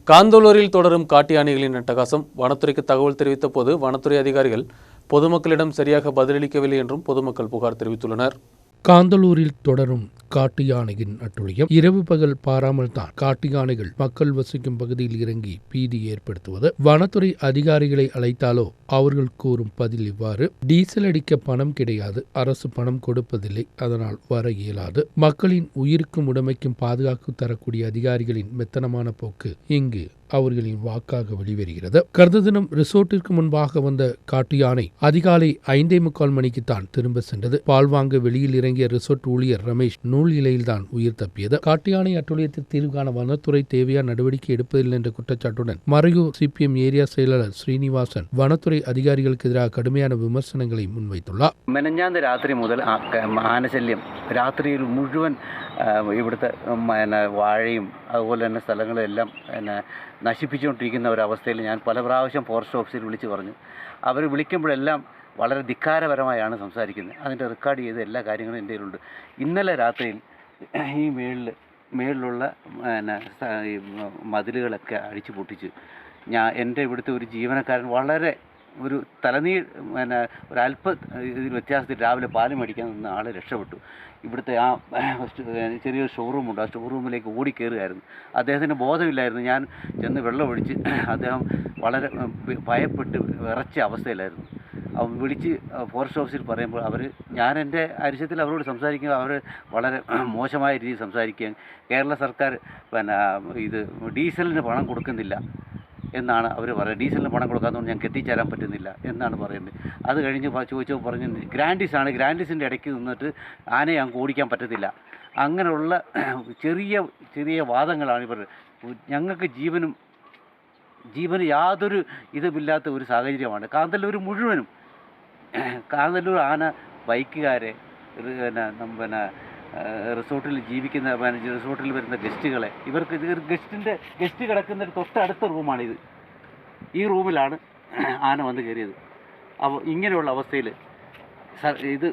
காந்தலூரில் தொடரும் காட்டு யானைகளின் அட்டகாசம். வனத்துறைக்கு தகவல் தெரிவித்த போது வனத்துறை அதிகாரிகள் பொதுமக்களிடம் சரியாக பதிலளிக்கவில்லை என்றும் பொதுமக்கள் புகார் தெரிவித்துள்ளனர். காந்தலூரில் தொடரும் காட்டு யானையின் அட்டுழியம். இரவு பகல் பாராமல் தான் காட்டு யானைகள் மக்கள் வசிக்கும் பகுதியில் இறங்கி பீதி ஏற்படுத்துவது. வனத்துறை அதிகாரிகளை அழைத்தாலோ அவர்கள் கூறும் பதில் இவ்வாறு: டீசல் அடிக்க பணம் கிடையாது, அரசு பணம் கொடுப்பதில்லை, அதனால் வர இயலாது. மக்களின் உயிருக்கும் உடைமைக்கும் பாதுகாப்பு தரக்கூடிய அதிகாரிகளின் மெத்தனமான போக்கு இங்கு அவர்களின் வாக்காக வெளிவருகிறது. கடந்த தினம் ரிசோர்ட்டிற்கு முன்பாக வந்த காட்டு யானை அதிகாலை 5:45 மணிக்குத்தான் திரும்ப சென்றது. பால் வாங்க வெளியில் இறங்கிய ரிசோர்ட் ஊழியர் ரமேஷ் நூல் இலையில்தான் உயிர் தப்பியது. காட்டு யானை அட்டுழியத்தில் தீர்வு காண வனத்துறை தேவையான நடவடிக்கை எடுப்பதில்லை என்ற குற்றச்சாட்டுடன் மறையூர் சிபிஎம் ஏரியா செயலாளர் ஸ்ரீனிவாசன் வனத்துறை அதிகாரிகளுக்கு எதிராக கடுமையான വിമർശനங்களை മുൻവയ്ത്തുള്ളാർ. മെനഞ്ഞാന്ന് രാത്രി മുതൽ ആനശല്യം രാത്രിയിൽ മുഴുവൻ ഇവിടുത്തെ വാഴയും അതുപോലെ തന്നെ സ്ഥലങ്ങളെല്ലാം നശിപ്പിച്ചുകൊണ്ടിരിക്കുന്ന ഒരവസ്ഥയിൽ ഞാൻ പല പ്രാവശ്യം ഫോറസ്റ്റ് ഓഫീസിൽ വിളിച്ച് പറഞ്ഞു. അവർ വിളിക്കുമ്പോഴെല്ലാം വളരെ ധിക്കാരപരമായാണ് സംസാരിക്കുന്നത്. അതിൻ്റെ റെക്കോർഡ് ചെയ്ത എല്ലാ കാര്യങ്ങളും എൻ്റെ കയ്യിലുണ്ട്. ഇന്നലെ രാത്രിയിൽ ഈ മേളിലുള്ള മതിലുകളൊക്കെ അടിച്ചു പൊട്ടിച്ച് എൻ്റെ ഇവിടുത്തെ ഒരു ജീവനക്കാരൻ വളരെ ഒരു ഒരല്പ ഇതിൽ വ്യത്യാസത്തിൽ രാവിലെ പാല് മേടിക്കാൻ നിന്ന ആൾ രക്ഷപ്പെട്ടു. ഇവിടുത്തെ ആ ചെറിയൊരു ഷോറൂമുണ്ട്, ആ ഷോറൂമിലേക്ക് ഓടിക്കയറുകയായിരുന്നു. അദ്ദേഹത്തിന് ബോധമില്ലായിരുന്നു. ഞാൻ ചെന്ന് വെള്ളമൊഴിച്ച് അദ്ദേഹം വളരെ ഭയപ്പെട്ട് വിറച്ച അവസ്ഥയിലായിരുന്നു. വിളിച്ച് ഫോറസ്റ്റ് ഓഫീസിൽ പറയുമ്പോൾ ഞാൻ എൻ്റെ അരിശത്തിൽ അവരോട് സംസാരിക്കുമ്പോൾ അവർ വളരെ മോശമായ രീതിയിൽ സംസാരിക്കുകയും കേരള സർക്കാർ ഇത് ഡീസലിന് പണം കൊടുക്കുന്നില്ല എന്നാണ് അവർ പറയുന്നത്. ഡീസലിന് പണം കൊടുക്കാത്തതുകൊണ്ട് ഞങ്ങൾക്ക് എത്തിച്ചേരാൻ പറ്റുന്നില്ല എന്നാണ് പറയുന്നത്. അത് കഴിഞ്ഞ് ചോദിച്ചപ്പോൾ പറഞ്ഞു ഗ്രാൻഡീസാണ്, ഗ്രാൻഡീസിൻ്റെ ഇടയ്ക്ക് നിന്നിട്ട് ആനയെ ഞങ്ങൾക്ക് ഓടിക്കാൻ പറ്റത്തില്ല. അങ്ങനെയുള്ള ചെറിയ വാദങ്ങളാണ് ഇവർ. ഞങ്ങൾക്ക് ജീവന് യാതൊരു ഇതുമില്ലാത്ത ഒരു സാഹചര്യമാണ്. കാന്തല്ലൂർ മുഴുവനും കാന്തല്ലൂർ ആന ബൈക്കുകാരെ റിസോർട്ടിൽ ജീവിക്കുന്ന റിസോർട്ടിൽ വരുന്ന ഗസ്റ്റുകളെ ഇവർക്ക് ഗസ്റ്റ് കിടക്കുന്ന തൊട്ടടുത്ത റൂമാണിത്. ഈ റൂമിലാണ് ആന വന്ന് കയറിയത്. അപ്പോൾ ഇങ്ങനെയുള്ള അവസ്ഥയിൽ ഇത്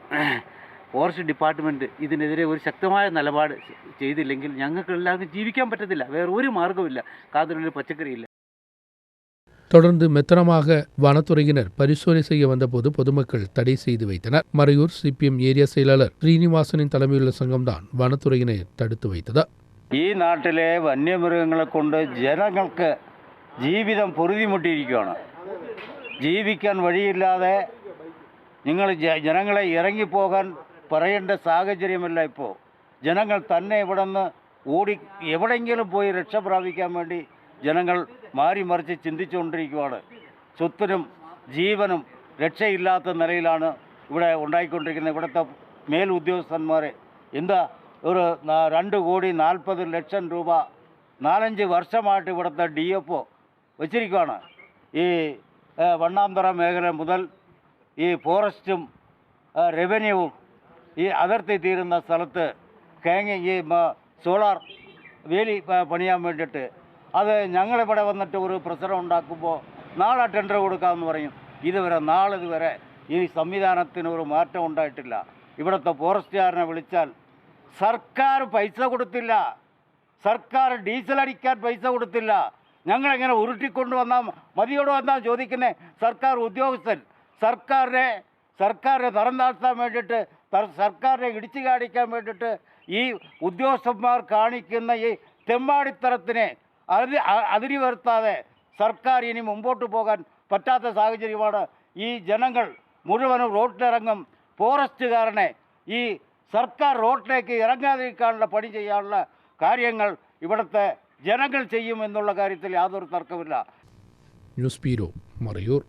ഫോറസ്റ്റ് ഡിപ്പാർട്ട്മെൻറ്റ് ഇതിനെതിരെ ഒരു ശക്തമായ നിലപാട് ചെയ്തില്ലെങ്കിൽ ഞങ്ങൾക്ക് എല്ലാവർക്കും ജീവിക്കാൻ പറ്റത്തില്ല. വേറെ ഒരു മാർഗ്ഗമില്ല. കാന്തല്ലൂരിൽ പച്ചക്കറിയില്ല. தொடர்ந்து மெத்தனமாக வனத்துறையினர் பரிசோதனை செய்ய வந்தபோது பொதுமக்கள் தடை செய்து வைத்தனர். மறையூர் சிபிஎம் ஏரியா செயலாளர் ஸ்ரீனிவாசனின் தலைமையிലുള്ള സംഘംதான் വനത്തുറയിനെ തടുത്തു வைத்தது. ഈ നാട്ടിലെ വന്യമൃഗങ്ങളെ കൊണ്ട് ജനങ്ങൾക്ക് ജീവിതം പൊറുതിമുട്ടിയിരിക്കുകയാണ്. ജീവിക്കാൻ വഴിയില്ലാതെ നിങ്ങൾ ജനങ്ങളെ ഇറങ്ങിപ്പോകാൻ പറയേണ്ട സാഹചര്യമല്ല ഇപ്പോൾ. ജനങ്ങൾ തന്നെ ഇവിടെ നിന്ന് എവിടെയെങ്കിലും പോയി രക്ഷ പ്രാപിക്കാൻ വേണ്ടി ജനങ്ങൾ മാറി മറിച്ച് ചിന്തിച്ചുകൊണ്ടിരിക്കുകയാണ്. സ്വത്തിനും ജീവനും രക്ഷയില്ലാത്ത നിലയിലാണ് ഇവിടെ ഉണ്ടായിക്കൊണ്ടിരിക്കുന്നത്. ഇവിടുത്തെ മേലുദ്യോഗസ്ഥന്മാരെ ഒരു 2,40,00,000 രൂപ 4-5 വർഷമായിട്ട് ഇവിടുത്തെ DFO വച്ചിരിക്കുകയാണ്. ഈ വണ്ണാന്തറ മേഖല മുതൽ ഈ ഫോറസ്റ്റും റവന്യൂവും ഈ അതിർത്തി തീരുന്ന സ്ഥലത്ത് ഈ സോളാർ വേലി പണിയാൻ വേണ്ടിയിട്ട് അത് ഞങ്ങളിവിടെ വന്നിട്ട് ഒരു പ്രശ്നം ഉണ്ടാക്കുമ്പോൾ നാളെ ടെൻഡർ കൊടുക്കാമെന്ന് പറയും. നാളിതുവരെ ഈ സംവിധാനത്തിന് ഒരു മാറ്റം ഉണ്ടായിട്ടില്ല. ഇവിടുത്തെ ഫോറസ്റ്റുകാരനെ വിളിച്ചാൽ സർക്കാർ പൈസ കൊടുത്തില്ല, സർക്കാർ ഡീസൽ അടിക്കാൻ പൈസ കൊടുത്തില്ല. ഞങ്ങളെങ്ങനെ ഉരുട്ടിക്കൊണ്ട് വന്നാൽ മതിയോട് വന്നാൽ ചോദിക്കുന്നത് സർക്കാർ ഉദ്യോഗസ്ഥൻ സർക്കാരിനെ തരം താഴ്ത്താൻ വേണ്ടിയിട്ട്, സർക്കാരിനെ ഇടിച്ചു കാണിക്കാൻ വേണ്ടിയിട്ട് ഈ ഉദ്യോഗസ്ഥന്മാർ കാണിക്കുന്ന ഈ തെമ്മാടിത്തരത്തിനെ അതിരി വരുത്താതെ സർക്കാർ ഇനി മുമ്പോട്ട് പോകാൻ പറ്റാത്ത സാഹചര്യമാണ്. ഈ ജനങ്ങൾ മുഴുവനും റോഡിലിറങ്ങും. ഫോറസ്റ്റുകാരനെ ഈ സർക്കാർ റോഡിലേക്ക് ഇറങ്ങാതിരിക്കാനുള്ള പണി ചെയ്യാനുള്ള കാര്യങ്ങൾ ഇവിടുത്തെ ജനങ്ങൾ ചെയ്യുമെന്നുള്ള കാര്യത്തിൽ യാതൊരു തർക്കമില്ല. News bureau, Marayur.